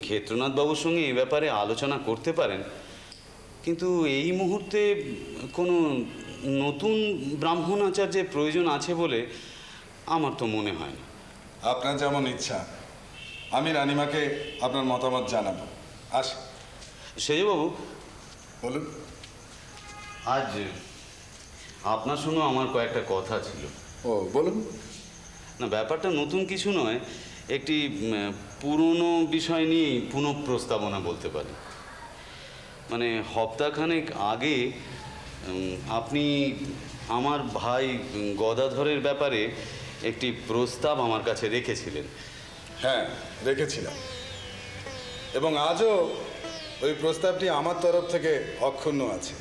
ক্ষেত্রনাথ বাবুর সঙ্গে এ ব্যাপারে আলোচনা করতে পারেন, কিন্তু এই মুহূর্তে কোনো নতুন ব্রাহ্মণ আচার্যের প্রয়োজন আছে বলে আমার তো মনে হয় না। আপনার যেমন ইচ্ছা, আমি রানীমাকে আপনার মতামত জানাবো। সেজবাবু, বলুন। আজ আপনার সঙ্গে আমার কয়েকটা কথা ছিল। ও, বলুন। না, ব্যাপারটা নতুন কিছু নয়, একটি পুরনো বিষয় নিয়েই পুনঃপ্রস্তাবনা বলতে পারি। মানে হপ্তাখানেক আগে আপনি আমার ভাই গদাধরের ব্যাপারে একটি প্রস্তাব আমার কাছে রেখেছিলেন। হ্যাঁ, রেখেছিলাম, এবং আজও ওই প্রস্তাবটি আমার তরফ থেকে অক্ষুণ্ণ আছে।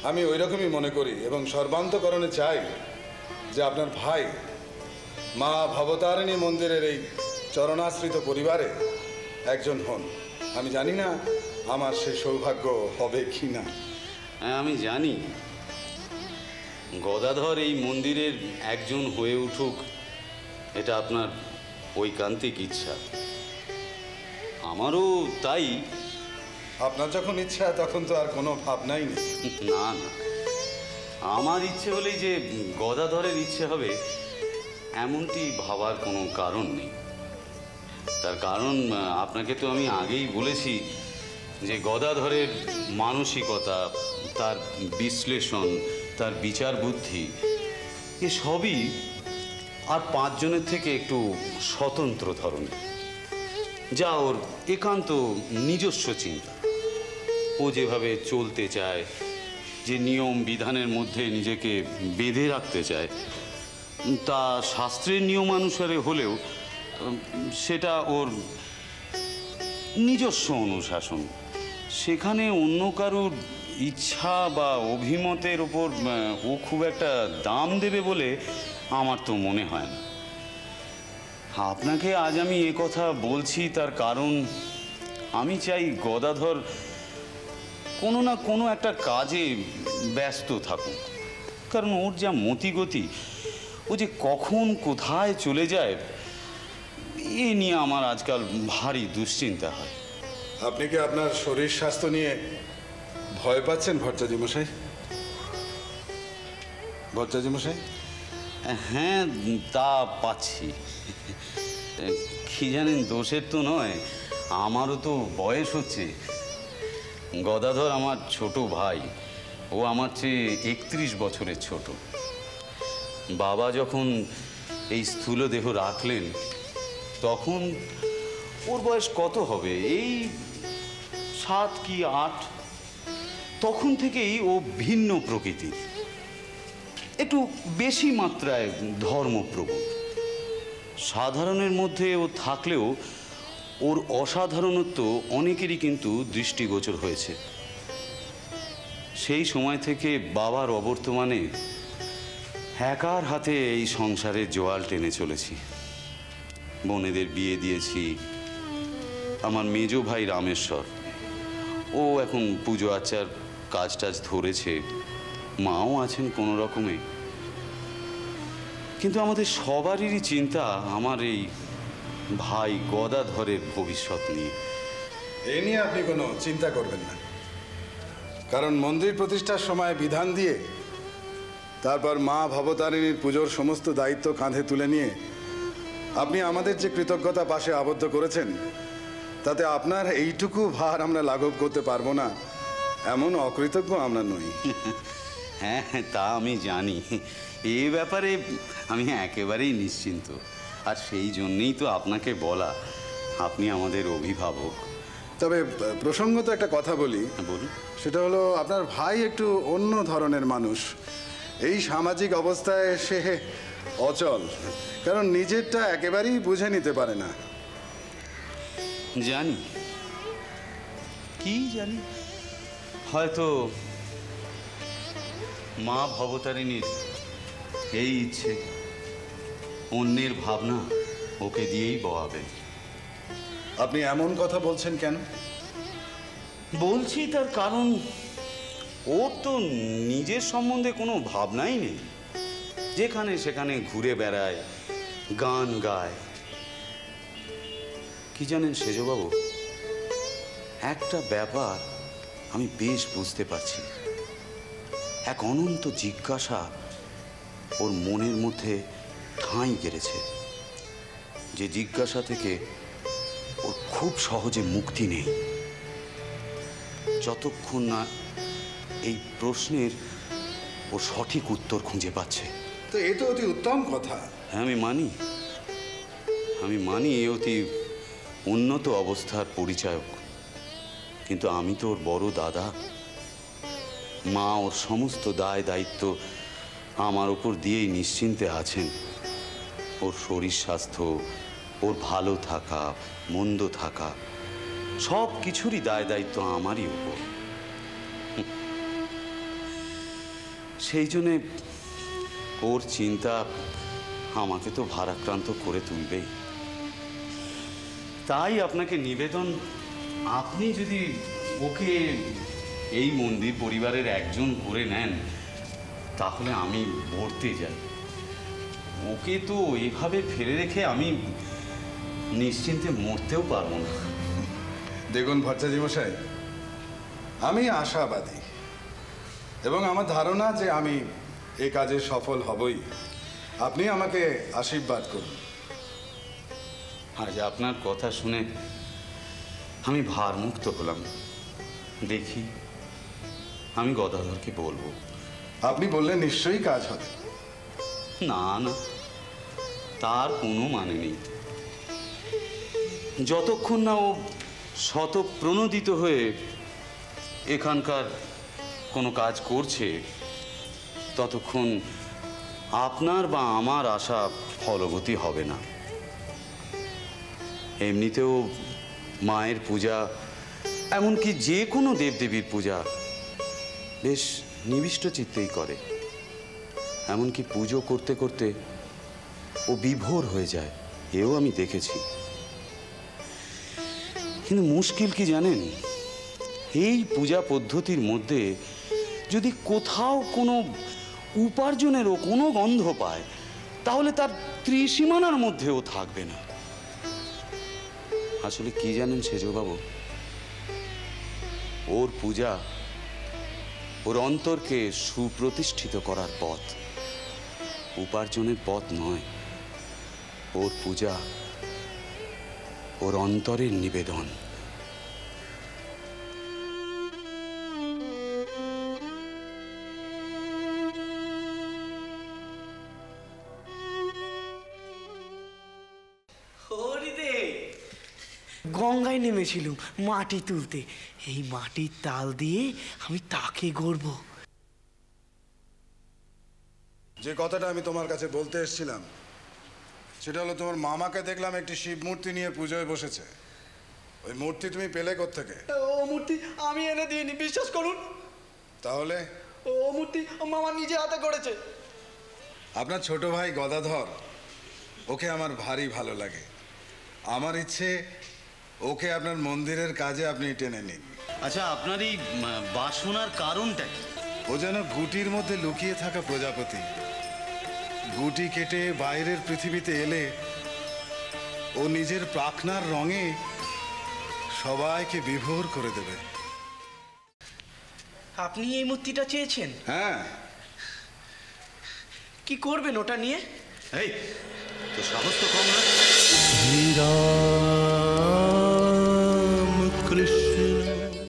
আমি ওই রকমই মনে করি এবং সর্বান্তকরণে চাই যে আপনার ভাই মা ভবতারিণী মন্দিরের এই চরণাশ্রিত পরিবারে একজন হন। আমি জানি না আমার সেই সৌভাগ্য হবে কি না। হ্যাঁ, আমি জানি গদাধর এই মন্দিরের একজন হয়ে উঠুক, এটা আপনার ঐকান্তিক ইচ্ছা। আমারও তাই। আপনার যখন ইচ্ছা তখন তো আর কোনো ভাবনাই নেই। না না, আমার ইচ্ছে হলেই যে গদাধরের ইচ্ছে হবে এমনটি ভাবার কোনো কারণ নেই। তার কারণ আপনাকে তো আমি আগেই বলেছি যে গদাধরের মানসিকতা, তার বিশ্লেষণ, তার বিচার বুদ্ধি, এ সবই আর পাঁচজনের থেকে একটু স্বতন্ত্র ধরনের, যা ওর একান্ত নিজস্ব চিন্তা। ও যেভাবে চলতে চায়, যে নিয়ম বিধানের মধ্যে নিজেকে বেঁধে রাখতে চায়, তা শাস্ত্রের নিয়মানুসারে হলেও সেটা ওর নিজস্ব অনুশাসন। সেখানে অন্য কারুর ইচ্ছা বা অভিমতের ওপর ও খুব একটা দাম দেবে বলে আমার তো মনে হয় না। আপনাকে আজ আমি এ কথা বলছি, তার কারণ আমি চাই গদাধর কোনো না কোনো একটা কাজে ব্যস্ত থাকুক। কারণ ওর যা মতিগতি, ও যে কখন কোথায় চলে যায় এ নিয়ে আমার আজকাল ভারী দুশ্চিন্তা হয়। আপনি কি আপনার শরীর স্বাস্থ্য নিয়ে ভয় পাচ্ছেন ভট্টাচার্য মশাই? ভট্টাচার্য মশাই? হ্যাঁ, তা পাচ্ছি। কি জানেন, দোষের তো নয়, আমারও তো বয়স হচ্ছে। গদাধর আমার ছোট ভাই, ও আমার চেয়ে 31 বছরের ছোট। বাবা যখন এই স্থূল দেহ রাখলেন তখন ওর বয়স কত হবে, এই 7 কি 8। তখন থেকেই ও ভিন্ন প্রকৃতির, একটু বেশি মাত্রায় ধর্মপ্রবণ। সাধারণের মধ্যে ও থাকলেও ওর অসাধারণত্ব অনেকেরই কিন্তু দৃষ্টিগোচর হয়েছে। সেই সময় থেকে বাবার অবর্তমানে একার হাতে এই সংসারের জোয়াল টেনে চলেছি। বোনেদের বিয়ে দিয়েছি। আমার মেজ ভাই রামেশ্বর, ও এখন পুজো আচার কাজ টাজ ধরেছে, মাও আছেন কোনো রকমে। কিন্তু আমাদের সবারই চিন্তা আমার এই ভাই গদাধরের ভবিষ্যৎ নিয়ে। এ নিয়ে আপনি কোনো চিন্তা করবেন না, কারণ মন্দির প্রতিষ্ঠার সময় বিধান দিয়ে তারপর মা ভবতারিণীর পুজোর সমস্ত দায়িত্ব কাঁধে তুলে নিয়ে আপনি আমাদের যে কৃতজ্ঞতা পাশে আবদ্ধ করেছেন, তাতে আপনার এইটুকু ভার আমরা লাঘব করতে পারবো না এমন অকৃতজ্ঞ আমরা নই। হ্যাঁ, তা আমি জানি। এই ব্যাপারে আমি একেবারেই নিশ্চিন্ত। আর সেই জন্যেই তো আপনাকে বলা, আপনি আমাদের অভিভাবক। তবে প্রসঙ্গত একটা কথা বলি। বলুন। সেটা হলো, আপনার ভাই একটু অন্য ধরনের মানুষ। এই সামাজিক অবস্থায় সে অচল, কারণ নিজেরটা একেবারেই বুঝে নিতে পারে না। জানি, কি জানি, হয়তো মা ভবতারিণীর এই ইচ্ছে, অন্যের ভাবনা ওকে দিয়েই বহাবে। আপনি এমন কথা বলছেন কেন? বলছি তার কারণ ওর তো নিজের সম্বন্ধে কোনো ভাবনাই নেই। যেখানে সেখানে ঘুরে বেড়ায়, গান গায়। কি জানেন সেজবাবু, একটা ব্যাপার আমি বেশ বুঝতে পারছি। এক অনন্ত জিজ্ঞাসা ওর মনের মধ্যে ঠাঁই গেড়েছে, যে জিজ্ঞাসা থেকে ওর খুব সহজে মুক্তি নেই যতক্ষণ না এই প্রশ্নের ও সঠিক উত্তর খুঁজে পাচ্ছে। তো এ তো অতি উত্তম কথা। হ্যাঁ, আমি মানি এ অতি উন্নত অবস্থার পরিচায়ক, কিন্তু আমি তো ওর বড় দাদা। মা ওর সমস্ত দায় দায়িত্ব আমার উপর দিয়েই নিশ্চিন্তে আছেন। ওর শরীর স্বাস্থ্য, ওর ভালো থাকা মন্দ থাকা সব কিছুরই দায় দায়িত্ব আমারই উপর। সেই জন্যে ওর চিন্তা আমাকে তো ভারাক্রান্ত করে তুলবেই। তাই আপনাকে নিবেদন, আপনি যদি ওকে এই মন্দির পরিবারের একজন করে নেন তাহলে আমি ভরতে যাই। ওকে তো এভাবে ফেলে রেখে আমি নিশ্চিন্তে মরতেও পারবো না। দেখুন ভট্টাচার্য মশাই, আমি আশাবাদী এবং আমার ধারণা যে আমি এই কাজে সফল হবই। আপনি আমাকে আশীর্বাদ করুন। আজ আপনার কথা শুনে আমি ভারমুক্ত হলাম। দেখি, আমি গদাধরকে বলবো। আপনি বললে নিশ্চয়ই কাজ হবে। না না, তার কোনো মানে নেই। যতক্ষণ না ও শতপ্রণোদিত হয়ে এখানকার কোনো কাজ করছে ততক্ষণ আপনার বা আমার আশা ফলবতী হবে না। এমনিতেও মায়ের পূজা, এমনকি যে কোনো দেবদেবীর পূজা বেশ নিবিষ্ট চিত্তেই করে। এমনকি পুজো করতে করতে ও বিভোর হয়ে যায়, এও আমি দেখেছি। কিন্তু মুশকিল কি জানেন, এই পূজা পদ্ধতির মধ্যে যদি কোথাও কোনো উপার্জনেরও কোনো গন্ধ পায় তাহলে তার ত্রিসীমানার মধ্যেও থাকবে না। আসলে কি জানেন সেজবাবু, ওর পূজা ওর অন্তরকে সুপ্রতিষ্ঠিত করার পথ, উপার্জনের পথ নয়। ওর পূজা ওর অন্তরের নিবেদন। গঙ্গায় নেমেছিলুম মাটি তুলতে। এই মাটির তাল দিয়ে আমি তাকে গড়ব। যে কথাটা আমি তোমার কাছে বলতে এসেছিলাম সেটা হলো, তোমার মামাকে দেখলাম একটি শিব মূর্তি নিয়ে পুজোয় বসেছে। ওই মূর্তি তুমি পেলে কোত্থেকে? ও মূর্তি আমি এনে দিইনি, বিশ্বাস করুন। তাহলে? ও মূর্তি মামা নিজে হাতে করেছে। আপনার ছোট ভাই গদাধর, ওকে আমার ভারী ভালো লাগে। আমার ইচ্ছে ওকে আপনার মন্দিরের কাজে আপনি টেনে নিন। আচ্ছা, আপনার এই বাসনার কারণটা কি? ও যেন গুটির মধ্যে লুকিয়ে থাকা প্রজাপতি। গুটি কেটে বাইরের পৃথিবীতে এলে ও নিজের প্রাকনার রঙে সবাইকে বিভোর করে দেবে। আপনি এই মূর্তিটা চেয়েছেন? হ্যাঁ। কি করবেন ওটা নিয়ে? এই তো সাহস তো কম না। শ্রীরাম কৃষ্ণ